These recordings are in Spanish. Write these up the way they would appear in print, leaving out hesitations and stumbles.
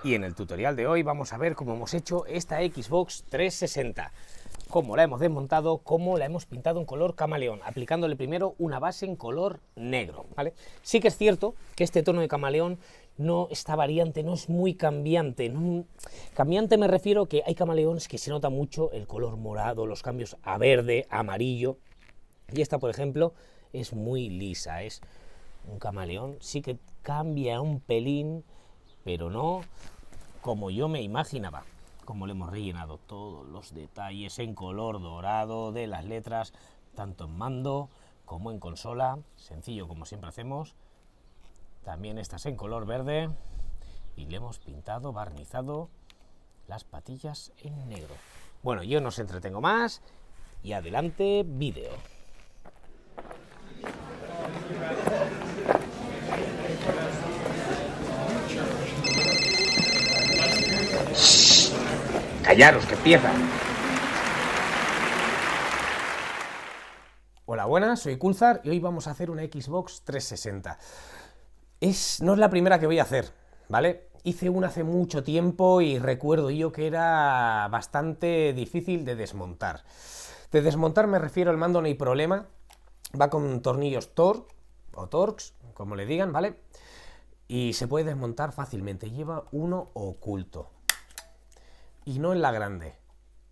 Y en el tutorial de hoy vamos a ver cómo hemos hecho esta Xbox 360, cómo la hemos desmontado, cómo la hemos pintado en color camaleón, aplicándole primero una base en color negro, ¿vale? Sí que es cierto que este tono de camaleón no está variante, no es muy cambiante. Cambiante me refiero que hay camaleones que se nota mucho el color morado, los cambios a verde, amarillo, y esta, por ejemplo, es muy lisa, es un camaleón, sí que cambia un pelín, pero no como yo me imaginaba. Como le hemos rellenado todos los detalles en color dorado de las letras, tanto en mando como en consola, sencillo como siempre hacemos. También estas en color verde y le hemos pintado, barnizado las patillas en negro. Bueno, yo no os entretengo más y adelante vídeo. Callaros, que empieza. Hola, buenas, soy Kulzar y hoy vamos a hacer una Xbox 360. No es la primera que voy a hacer, ¿vale? Hice una hace mucho tiempo y recuerdo yo que era bastante difícil de desmontar. De desmontar me refiero al mando, no hay problema. Va con tornillos Torx o Torx, como le digan, ¿vale? Y se puede desmontar fácilmente. Lleva uno oculto. Y no en la grande,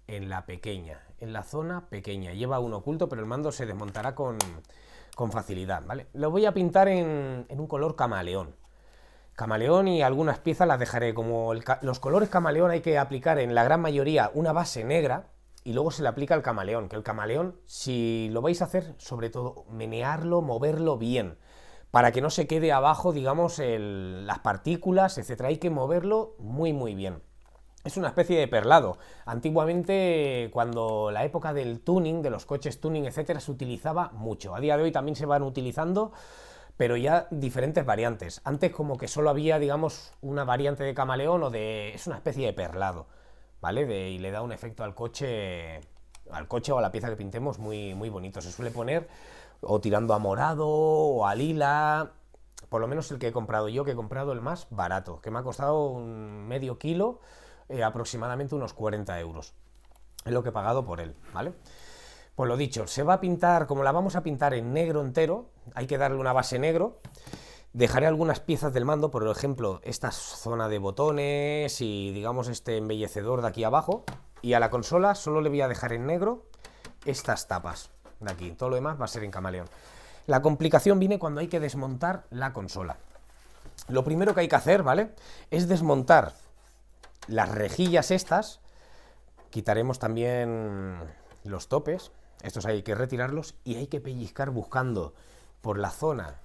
en la pequeña, en la zona pequeña. Lleva uno oculto, pero el mando se desmontará con facilidad, ¿vale? Lo voy a pintar en un color camaleón. Camaleón, y algunas piezas las dejaré como... los colores camaleón hay que aplicar en la gran mayoría una base negra y luego se le aplica el camaleón. Que el camaleón, si lo vais a hacer, sobre todo menearlo, moverlo bien, para que no se quede abajo, digamos, las partículas, etcétera. Hay que moverlo muy muy bien. Es una especie de perlado. Antiguamente, cuando la época del tuning, de los coches tuning, etcétera, se utilizaba mucho. A día de hoy también se van utilizando, pero ya diferentes variantes. Antes como que solo había, digamos, una variante de camaleón es una especie de perlado, ¿vale? Y le da un efecto al coche o a la pieza que pintemos muy, muy bonito. Se suele poner o tirando a morado o a lila. Por lo menos el que he comprado yo, que he comprado el más barato, que me ha costado un medio kilo, aproximadamente unos 40 euros. Es lo que he pagado por él, ¿vale? Pues lo dicho, se va a pintar, como la vamos a pintar en negro entero, hay que darle una base negro. Dejaré algunas piezas del mando, por ejemplo, esta zona de botones y, digamos, este embellecedor de aquí abajo. Y a la consola solo le voy a dejar en negro estas tapas de aquí. Todo lo demás va a ser en camaleón. La complicación viene cuando hay que desmontar la consola. Lo primero que hay que hacer, ¿vale?, es desmontar las rejillas estas. Quitaremos también los topes. Estos hay que retirarlos y hay que pellizcar buscando por la zona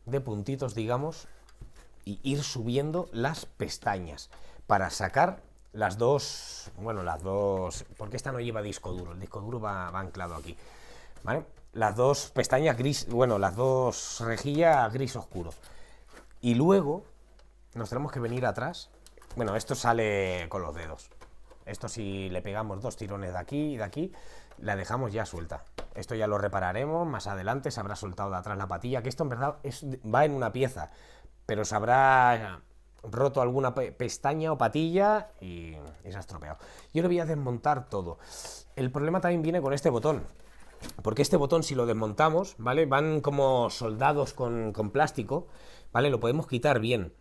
de puntitos, digamos, y ir subiendo las pestañas para sacar las dos, porque esta no lleva disco duro, el disco duro va anclado aquí, ¿vale? Las dos pestañas gris, las dos rejillas gris oscuro. Y luego nos tenemos que venir atrás. Bueno, esto sale con los dedos. Esto, si le pegamos dos tirones de aquí y de aquí, la dejamos ya suelta. Esto ya lo repararemos más adelante. Se habrá soltado de atrás la patilla, que esto en verdad va en una pieza, pero se habrá roto alguna pestaña o patilla y se ha estropeado. Yo le voy a desmontar todo. El problema también viene con este botón, porque este botón, si lo desmontamos, ¿vale?, van como soldados con plástico, ¿vale? Lo podemos quitar bien,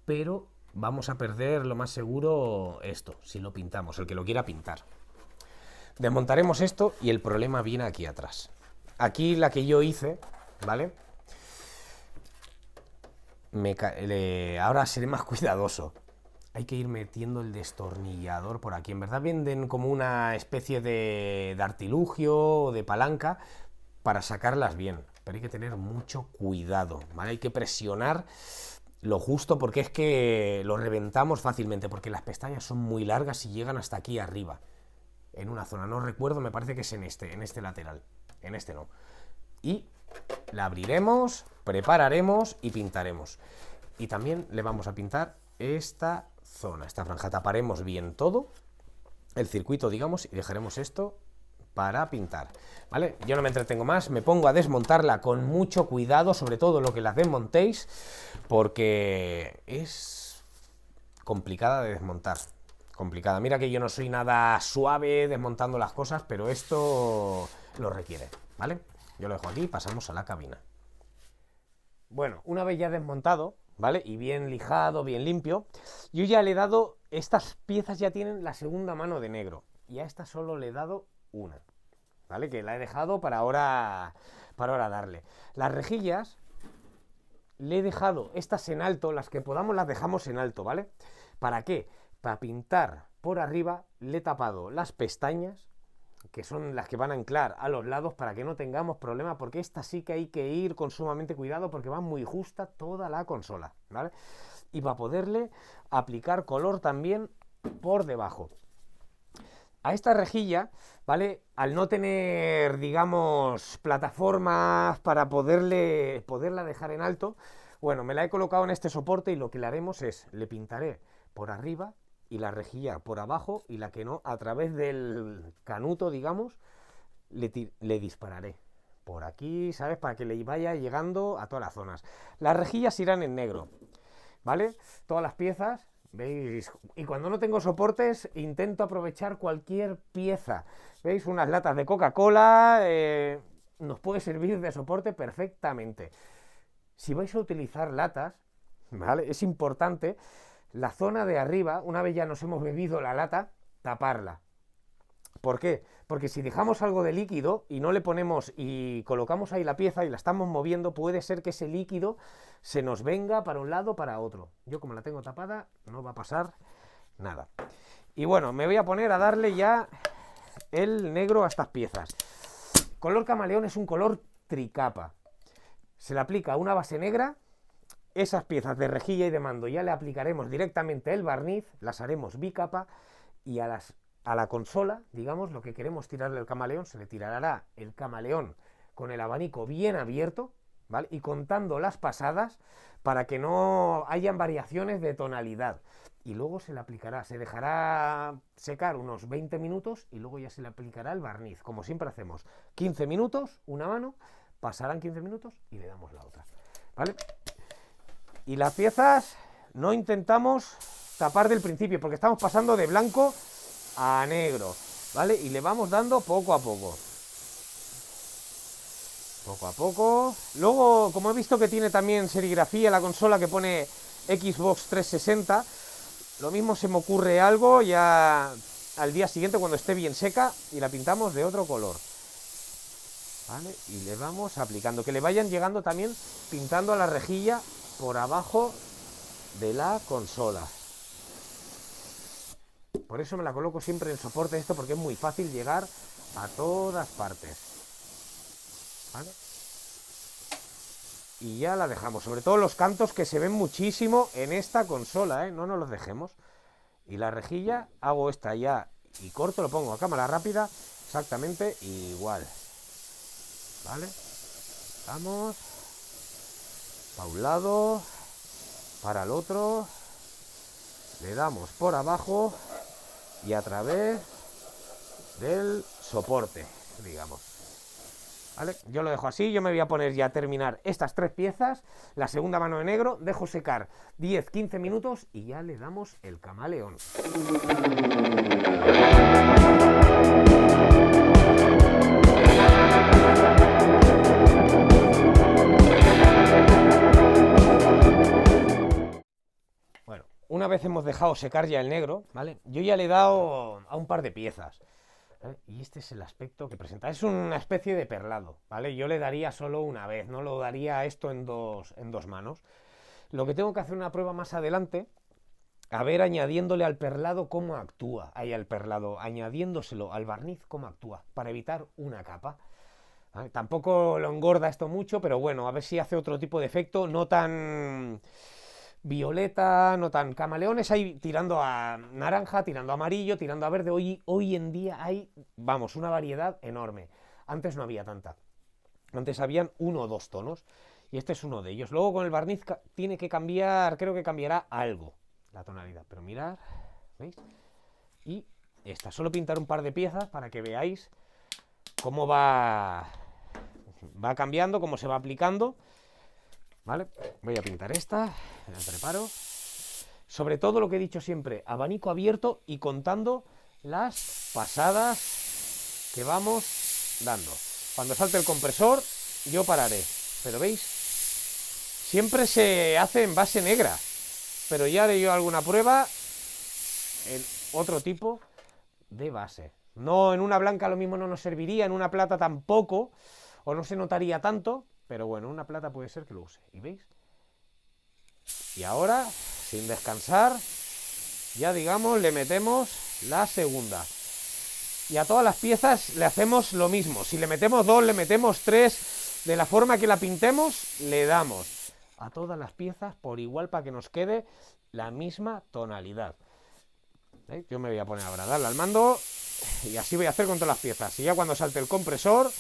pero vamos a perder lo más seguro esto, si lo pintamos, el que lo quiera pintar. Desmontaremos esto y el problema viene aquí atrás. Aquí la que yo hice, ¿vale? Ahora seré más cuidadoso. Hay que ir metiendo el destornillador por aquí. En verdad venden como una especie de artilugio o de palanca para sacarlas bien, pero hay que tener mucho cuidado, ¿vale? Hay que presionar lo justo, porque es que lo reventamos fácilmente, porque las pestañas son muy largas y llegan hasta aquí arriba, en una zona, no recuerdo, me parece que es en este lateral, en este no. Y la abriremos, prepararemos y pintaremos. Y también le vamos a pintar esta zona, esta franja. Taparemos bien todo el circuito, digamos, y dejaremos esto para pintar, ¿vale? Yo no me entretengo más, me pongo a desmontarla con mucho cuidado, sobre todo lo que la desmontéis, porque es complicada de desmontar. Complicada. Mira que yo no soy nada suave desmontando las cosas, pero esto lo requiere, ¿vale? Yo lo dejo aquí y pasamos a la cabina. Bueno, una vez ya desmontado, ¿vale? Y bien lijado, bien limpio, yo ya le he dado, estas piezas ya tienen la segunda mano de negro, y a esta solo le he dado una, ¿vale? Que la he dejado para ahora darle. Las rejillas le he dejado estas en alto, las que podamos las dejamos en alto, ¿vale? ¿Para qué? Para pintar por arriba le he tapado las pestañas, que son las que van a anclar a los lados para que no tengamos problema, porque esta sí que hay que ir con sumamente cuidado porque va muy justa toda la consola, ¿vale? Y para poderle aplicar color también por debajo. A esta rejilla, ¿vale? Al no tener, digamos, plataformas para poderla dejar en alto, bueno, me la he colocado en este soporte y lo que le haremos es, le pintaré por arriba y la rejilla por abajo, y la que no, a través del canuto, digamos, le dispararé por aquí, ¿sabes? Para que le vaya llegando a todas las zonas. Las rejillas irán en negro, ¿vale? Todas las piezas, ¿veis? Y cuando no tengo soportes, intento aprovechar cualquier pieza. ¿Veis? Unas latas de Coca-Cola nos puede servir de soporte perfectamente. Si vais a utilizar latas, ¿vale? Es importante la zona de arriba, una vez ya nos hemos bebido la lata, taparla. ¿Por qué? Porque si dejamos algo de líquido y no le ponemos y colocamos ahí la pieza y la estamos moviendo, puede ser que ese líquido se nos venga para un lado o para otro. Yo, como la tengo tapada, no va a pasar nada. Y bueno, me voy a poner a darle ya el negro a estas piezas. Color camaleón es un color tricapa. Se le aplica una base negra. Esas piezas de rejilla y de mando ya le aplicaremos directamente el barniz, las haremos bicapa, y a la consola, digamos, lo que queremos tirarle al camaleón, se le tirará el camaleón con el abanico bien abierto, ¿vale? Y contando las pasadas para que no hayan variaciones de tonalidad. Y luego se le aplicará, se dejará secar unos 20 minutos y luego ya se le aplicará el barniz, como siempre hacemos. 15 minutos, una mano, pasarán 15 minutos y le damos la otra, ¿vale? Y las piezas no intentamos tapar del principio, porque estamos pasando de blanco a negro, ¿vale? Y le vamos dando poco a poco. Poco a poco. Luego, como he visto que tiene también serigrafía la consola que pone Xbox 360, lo mismo se me ocurre algo ya al día siguiente cuando esté bien seca y la pintamos de otro color, ¿vale? Y le vamos aplicando, que le vayan llegando también pintando a la rejilla por abajo de la consola. Por eso me la coloco siempre en soporte esto, porque es muy fácil llegar a todas partes, ¿vale? Y ya la dejamos, sobre todo los cantos que se ven muchísimo en esta consola, ¿eh? No nos los dejemos. Y la rejilla, hago esta ya y corto, lo pongo a cámara rápida, exactamente igual, ¿vale? Vamos para un lado, para el otro, le damos por abajo y a través del soporte, digamos, ¿vale? Yo lo dejo así. Yo me voy a poner ya a terminar estas tres piezas, la segunda mano de negro, dejo secar 10-15 minutos y ya le damos el camaleón. Bueno, una vez hemos dejado secar ya el negro, ¿vale? Yo ya le he dado a un par de piezas, ¿vale? Y este es el aspecto que presenta. Es una especie de perlado, ¿vale? Yo le daría solo una vez, no lo daría esto en dos manos. Lo que tengo que hacer una prueba más adelante, a ver, añadiéndole al perlado cómo actúa, ahí al perlado, añadiéndoselo al barniz cómo actúa, para evitar una capa, ¿vale? Tampoco lo engorda esto mucho, pero bueno, a ver si hace otro tipo de efecto, no tan violeta, no tan camaleones, hay tirando a naranja, tirando a amarillo, tirando a verde. Hoy en día hay, vamos, una variedad enorme. Antes no había tanta. Antes habían 1 o 2 tonos y este es uno de ellos. Luego con el barniz tiene que cambiar, creo que cambiará algo la tonalidad, pero mirad, ¿veis? Y esta, solo pintar un par de piezas para que veáis cómo va cambiando, cómo se va aplicando. ¿Vale? Voy a pintar esta, me la preparo. sobre todo lo que he dicho siempre, abanico abierto y contando las pasadas que vamos dando. Cuando salte el compresor, yo pararé. Pero veis, siempre se hace en base negra. Pero ya haré yo alguna prueba en otro tipo de base. No, en una blanca lo mismo no nos serviría, en una plata tampoco, o no se notaría tanto, pero bueno, en una plata puede ser que lo use. ¿Y veis? Y ahora, sin descansar, ya digamos, le metemos la segunda. Y a todas las piezas le hacemos lo mismo. Si le metemos 2, le metemos 3, de la forma que la pintemos, le damos a todas las piezas por igual para que nos quede la misma tonalidad. ¿Veis? Yo me voy a poner ahora a darle al mando y así voy a hacer con todas las piezas. Y ya cuando salte el compresor,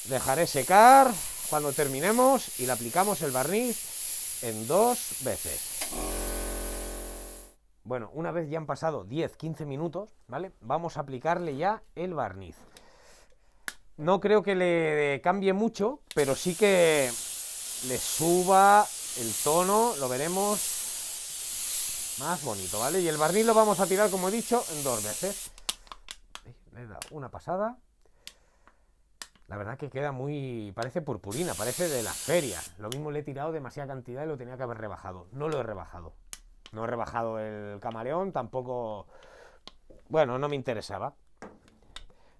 dejaré secar cuando terminemos y le aplicamos el barniz en 2 veces. Bueno, una vez ya han pasado 10-15 minutos, ¿vale? Vamos a aplicarle ya el barniz. No creo que le cambie mucho, pero sí que le suba el tono, lo veremos más bonito, ¿vale? Y el barniz lo vamos a tirar, como he dicho, en 2 veces. Le he dado una pasada. La verdad que queda muy... parece purpurina, parece de la feria. Lo mismo le he tirado demasiada cantidad y lo tenía que haber rebajado. No lo he rebajado. No he rebajado el camaleón, tampoco... bueno, no me interesaba.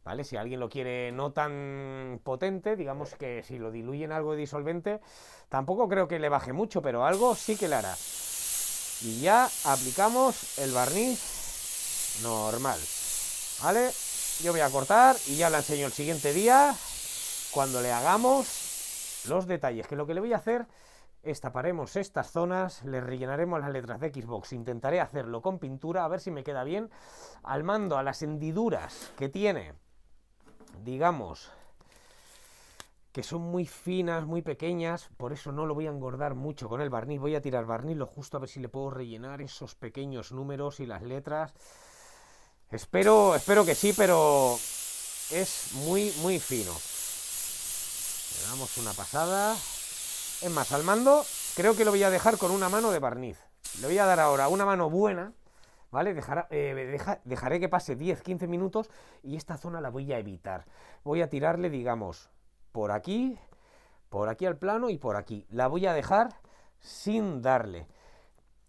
¿Vale? Si alguien lo quiere no tan potente, digamos que si lo diluye en algo de disolvente, tampoco creo que le baje mucho, pero algo sí que le hará. Y ya aplicamos el barniz normal. ¿Vale? Yo voy a cortar y ya la enseño el siguiente día, cuando le hagamos los detalles, que lo que le voy a hacer es taparemos estas zonas, le rellenaremos las letras de Xbox, intentaré hacerlo con pintura, a ver si me queda bien, al mando, a las hendiduras que tiene, digamos, que son muy finas, muy pequeñas, por eso no lo voy a engordar mucho con el barniz, voy a tirar barniz lo justo a ver si le puedo rellenar esos pequeños números y las letras. Espero que sí, pero es muy fino. Le damos una pasada. Es más, al mando creo que lo voy a dejar con una mano de barniz. Le voy a dar ahora una mano buena, ¿vale? Dejaré que pase 10-15 minutos y esta zona la voy a evitar. Voy a tirarle, digamos, por aquí al plano y por aquí. La voy a dejar sin darle.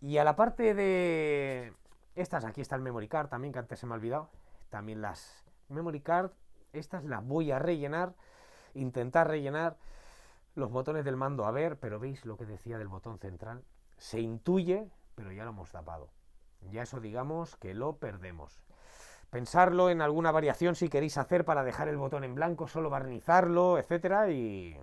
Y a la parte de... estas, aquí está el memory card también, que antes se me ha olvidado. También las memory card, estas las voy a rellenar, intentar rellenar los botones del mando, a ver, pero veis lo que decía del botón central, se intuye, pero ya lo hemos tapado. Ya eso digamos que lo perdemos. Pensarlo en alguna variación si queréis hacer para dejar el botón en blanco, solo barnizarlo, etcétera, y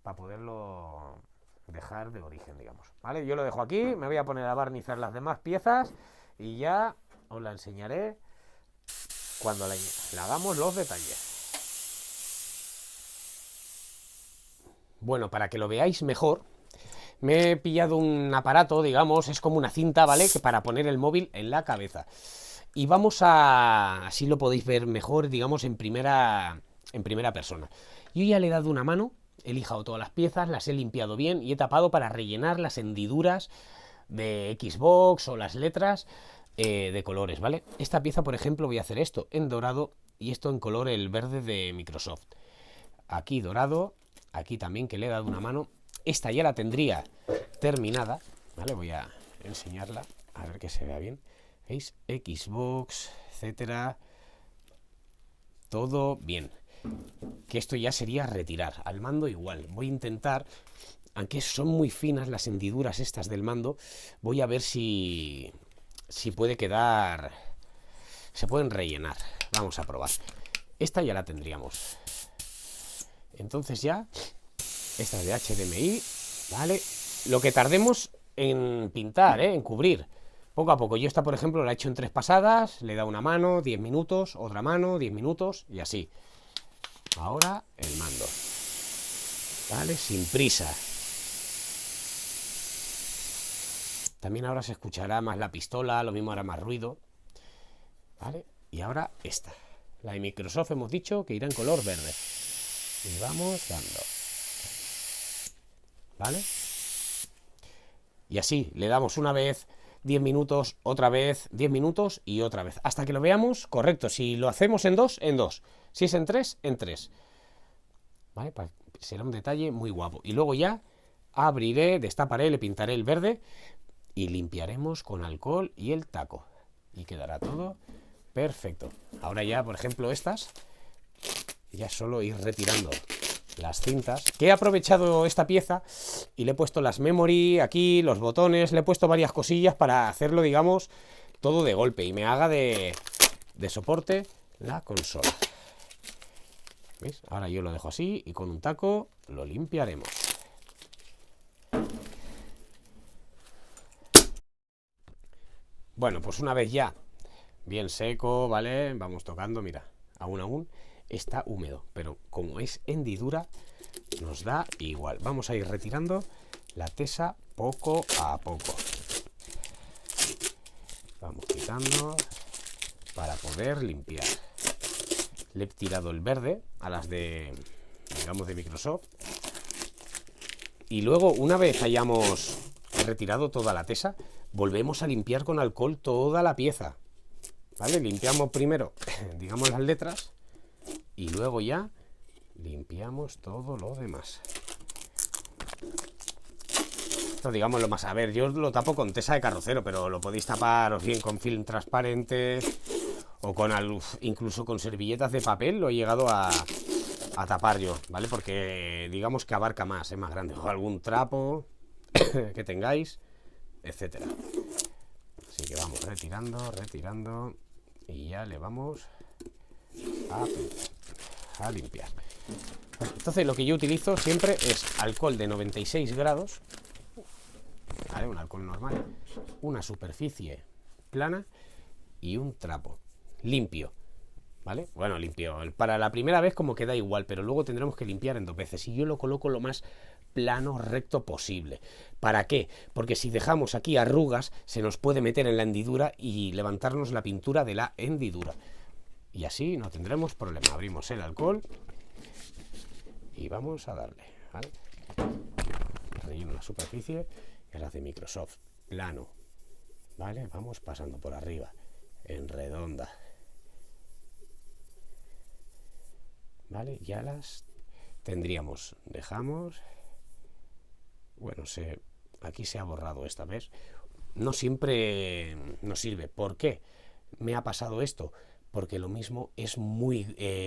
para poderlo dejar de origen, digamos. ¿Vale? Yo lo dejo aquí, me voy a poner a barnizar las demás piezas y ya os la enseñaré cuando le hagamos los detalles. Bueno, para que lo veáis mejor, me he pillado un aparato, digamos, es como una cinta, ¿vale? Que para poner el móvil en la cabeza. Y vamos a... así lo podéis ver mejor, digamos, en primera persona. Yo ya le he dado una mano, he lijado todas las piezas, las he limpiado bien y he tapado para rellenar las hendiduras de Xbox o las letras de colores, ¿vale? Esta pieza, por ejemplo, voy a hacer esto en dorado y esto en color el verde de Microsoft. Aquí dorado, aquí también que le he dado una mano. Esta ya la tendría terminada, ¿vale? Voy a enseñarla, a ver que se vea bien. ¿Veis? Xbox, etcétera. Todo bien. Que esto ya sería retirar. Al mando igual. Voy a intentar, aunque son muy finas las hendiduras estas del mando, voy a ver si puede quedar... se pueden rellenar. Vamos a probar. Esta ya la tendríamos. Entonces ya, esta es de HDMI, ¿vale? Lo que tardemos en pintar, en cubrir. Poco a poco. Yo esta, por ejemplo, la he hecho en 3 pasadas, le he dado una mano, 10 minutos, otra mano, 10 minutos y así. Ahora el mando. ¿Vale? Sin prisa. También ahora se escuchará más la pistola, lo mismo hará más ruido. ¿Vale? Y ahora esta. La de Microsoft hemos dicho que irá en color verde. Y vamos dando. ¿Vale? Y así, le damos una vez, 10 minutos, otra vez, 10 minutos y otra vez. Hasta que lo veamos correcto. Si lo hacemos en 2, en 2. Si es en 3, en 3. ¿Vale? Será un detalle muy guapo. Y luego ya abriré, destaparé, le pintaré el verde y limpiaremos con alcohol y el taco. Y quedará todo perfecto. Ahora ya, por ejemplo, estas, ya solo ir retirando las cintas, que he aprovechado esta pieza y le he puesto las memory aquí, los botones, le he puesto varias cosillas para hacerlo, digamos, todo de golpe y me haga de soporte la consola. ¿Veis? Ahora yo lo dejo así y con un taco lo limpiaremos. Bueno, pues una vez ya bien seco, ¿vale? Vamos tocando, mira, aún está húmedo, pero como es hendidura, nos da igual. Vamos a ir retirando la tesa poco a poco. Vamos quitando para poder limpiar. Le he tirado el verde a las de, digamos, de Microsoft. Y luego, una vez hayamos retirado toda la tesa, volvemos a limpiar con alcohol toda la pieza. ¿Vale? Limpiamos primero, digamos, las letras y luego ya limpiamos todo lo demás. Esto, digamos, lo más. A ver, yo lo tapo con tesa de carrocero, pero lo podéis tapar bien con film transparente o con incluso con servilletas de papel. Lo he llegado a tapar yo, ¿vale? Porque digamos que abarca más, es más grande. O algún trapo que tengáis, etcétera. Así que vamos retirando y ya le vamos a limpiar. Entonces lo que yo utilizo siempre es alcohol de 96 grados, ¿vale? Un alcohol normal, una superficie plana y un trapo limpio, ¿vale? Bueno, limpio. Para la primera vez como que da igual, pero luego tendremos que limpiar en 2 veces y yo lo coloco lo más plano, recto posible. ¿Para qué? Porque si dejamos aquí arrugas, se nos puede meter en la hendidura y levantarnos la pintura de la hendidura. Y así no tendremos problema. Abrimos el alcohol y vamos a darle, ¿vale? Relleno la superficie, que es la de Microsoft, plano, ¿vale? Vamos pasando por arriba, en redonda, ¿vale? Ya las tendríamos. Dejamos. Bueno, aquí se ha borrado esta vez. No siempre nos sirve. ¿Por qué me ha pasado esto? Porque lo mismo es muy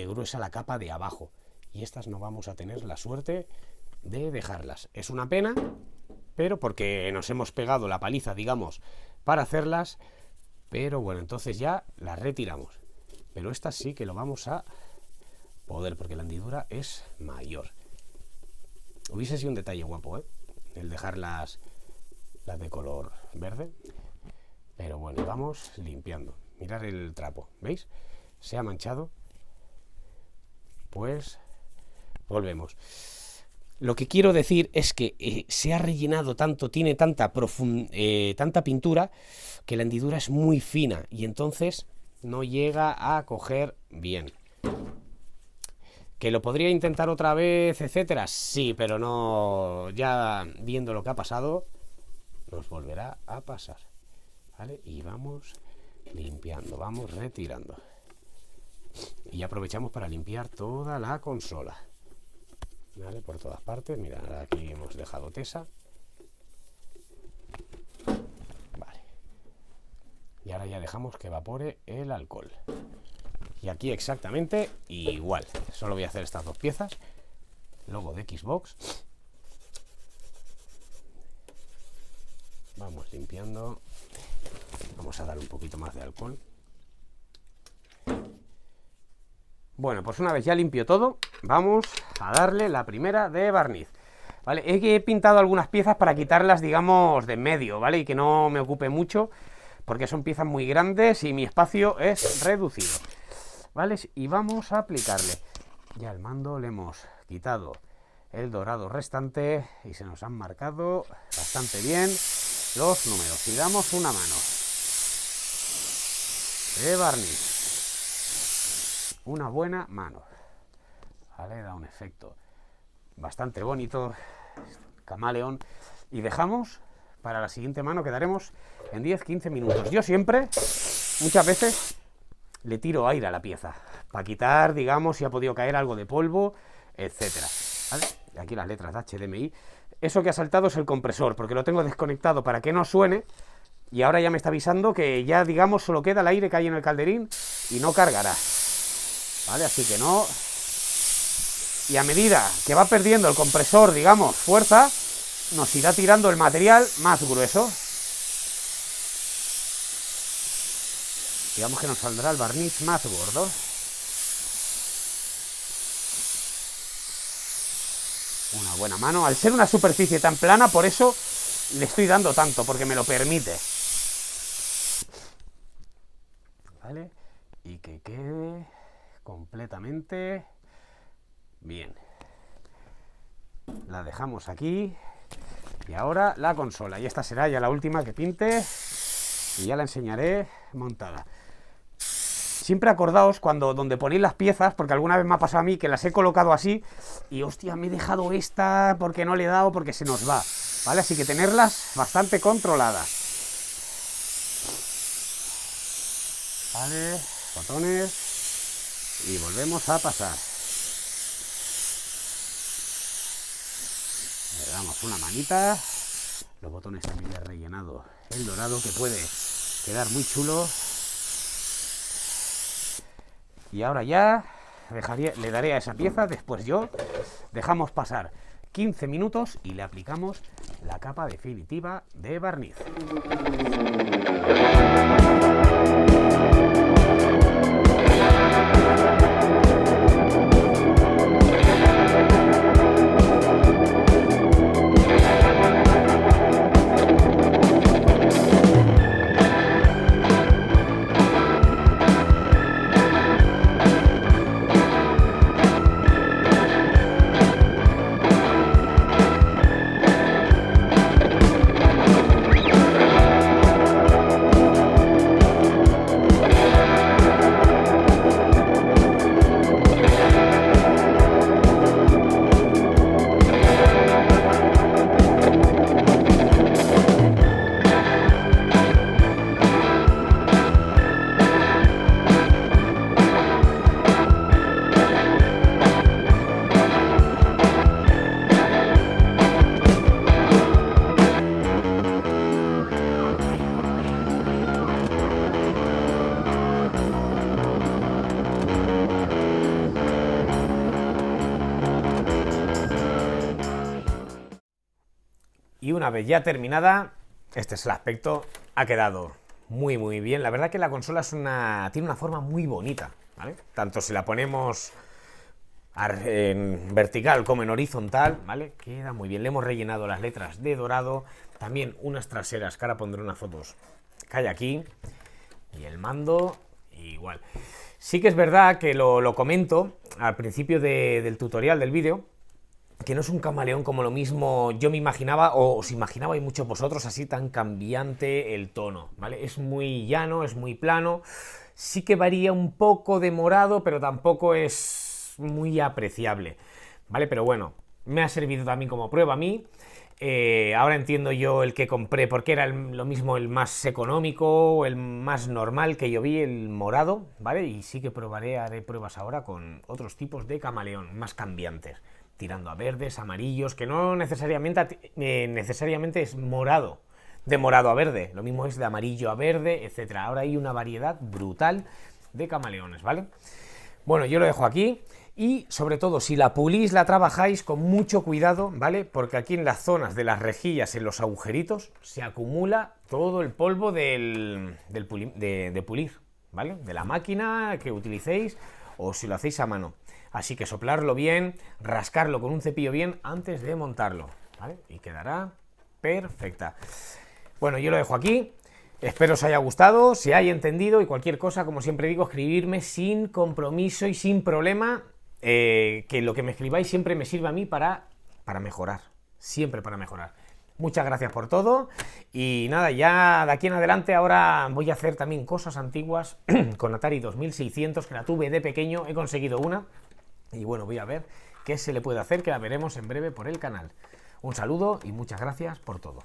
gruesa la capa de abajo. Y estas no vamos a tener la suerte de dejarlas. Es una pena, pero porque nos hemos pegado la paliza, digamos, para hacerlas. Pero bueno, entonces ya las retiramos. Pero estas sí que lo vamos a poder, porque la hendidura es mayor. Hubiese sido un detalle guapo, ¿eh? El dejar las de color verde. Pero bueno, vamos limpiando. Mirad el trapo, ¿veis? Se ha manchado. Pues volvemos. Lo que quiero decir es que se ha rellenado tanto, tiene tanta pintura, que la hendidura es muy fina y entonces no llega a coger bien. ¿Que lo podría intentar otra vez, etcétera? Sí, pero no. Ya viendo lo que ha pasado, nos volverá a pasar. ¿Vale? Y vamos limpiando, vamos retirando. Y aprovechamos para limpiar toda la consola. ¿Vale? Por todas partes. Mirad, aquí hemos dejado tesa. Vale. Y ahora ya dejamos que evapore el alcohol. Y aquí exactamente igual. Solo voy a hacer estas 2 piezas. Logo de Xbox. Vamos limpiando. Vamos a dar un poquito más de alcohol. Bueno, pues una vez ya limpio todo, vamos a darle la primera de barniz. ¿Vale? He pintado algunas piezas para quitarlas, digamos, de en medio, ¿vale? Y que no me ocupe mucho, porque son piezas muy grandes y mi espacio es reducido. ¿Vale? Y vamos a aplicarle. Ya el mando le hemos quitado el dorado restante y se nos han marcado bastante bien los números. Y damos una mano de barniz. Una buena mano. Vale, da un efecto bastante bonito, camaleón. Y dejamos para la siguiente mano quedaremos en 10-15 minutos. Yo siempre, muchas veces, le tiro aire a la pieza, para quitar, digamos, si ha podido caer algo de polvo, etcétera, ¿vale? Aquí las letras de HDMI. Eso que ha saltado es el compresor, porque lo tengo desconectado para que no suene, y ahora ya me está avisando que ya, digamos, solo queda el aire que hay en el calderín y no cargará, ¿vale? Así que no... Y a medida que va perdiendo el compresor, digamos, fuerza, nos irá tirando el material más grueso. Digamos que nos saldrá el barniz más gordo. Una buena mano. Al ser una superficie tan plana, por eso le estoy dando tanto, porque me lo permite. ¿Vale? Y que quede completamente bien. La dejamos aquí. Y ahora la consola. Y esta será ya la última que pinte. Y ya la enseñaré montada. Siempre acordaos cuando donde ponéis las piezas, porque alguna vez me ha pasado a mí que las he colocado así y hostia, me he dejado esta porque no le he dado, porque se nos va, ¿vale? Así que tenerlas bastante controladas. Vale, botones y volvemos a pasar. Le damos una manita. Los botones también he rellenado el dorado, que puede quedar muy chulo. Y ahora ya le daré a esa pieza, después yo, dejamos pasar 15 minutos y le aplicamos la capa definitiva de barniz. Y una vez ya terminada, este es el aspecto, ha quedado muy bien. La verdad que la consola tiene una forma muy bonita, ¿vale? Tanto si la ponemos en vertical como en horizontal, ¿vale? Queda muy bien. Le hemos rellenado las letras de dorado, también unas traseras, que ahora pondré unas fotos que hay aquí, y el mando igual. Sí que es verdad que lo comento al principio del tutorial del vídeo, que no es un camaleón como lo mismo yo me imaginaba, o os imaginabais muchos vosotros, así tan cambiante el tono, ¿vale? Es muy llano, es muy plano, sí que varía un poco de morado, pero tampoco es muy apreciable, ¿vale? Pero bueno, me ha servido también como prueba a mí. Ahora entiendo yo el que compré, porque era lo mismo el más económico o el más normal que yo vi, el morado, ¿vale? Y sí que haré pruebas ahora con otros tipos de camaleón, más cambiantes, tirando a verdes, amarillos, que no necesariamente es morado, de morado a verde, lo mismo es de amarillo a verde, etcétera. Ahora hay una variedad brutal de camaleones, ¿vale? Bueno, yo lo dejo aquí. Y sobre todo, si la pulís, la trabajáis con mucho cuidado, ¿vale? Porque aquí en las zonas de las rejillas, en los agujeritos, se acumula todo el polvo de pulir, ¿vale? De la máquina que utilicéis o si lo hacéis a mano. Así que soplarlo bien, rascarlo con un cepillo bien antes de montarlo, ¿vale? Y quedará perfecta. Bueno, yo lo dejo aquí. Espero os haya gustado, si haya entendido, y cualquier cosa, como siempre digo, escribirme sin compromiso y sin problema. Que lo que me escribáis siempre me sirve a mí para mejorar, siempre para mejorar. Muchas gracias por todo y nada, ya de aquí en adelante ahora voy a hacer también cosas antiguas con Atari 2600, que la tuve de pequeño, he conseguido una y bueno, voy a ver qué se le puede hacer, que la veremos en breve por el canal. Un saludo y muchas gracias por todo.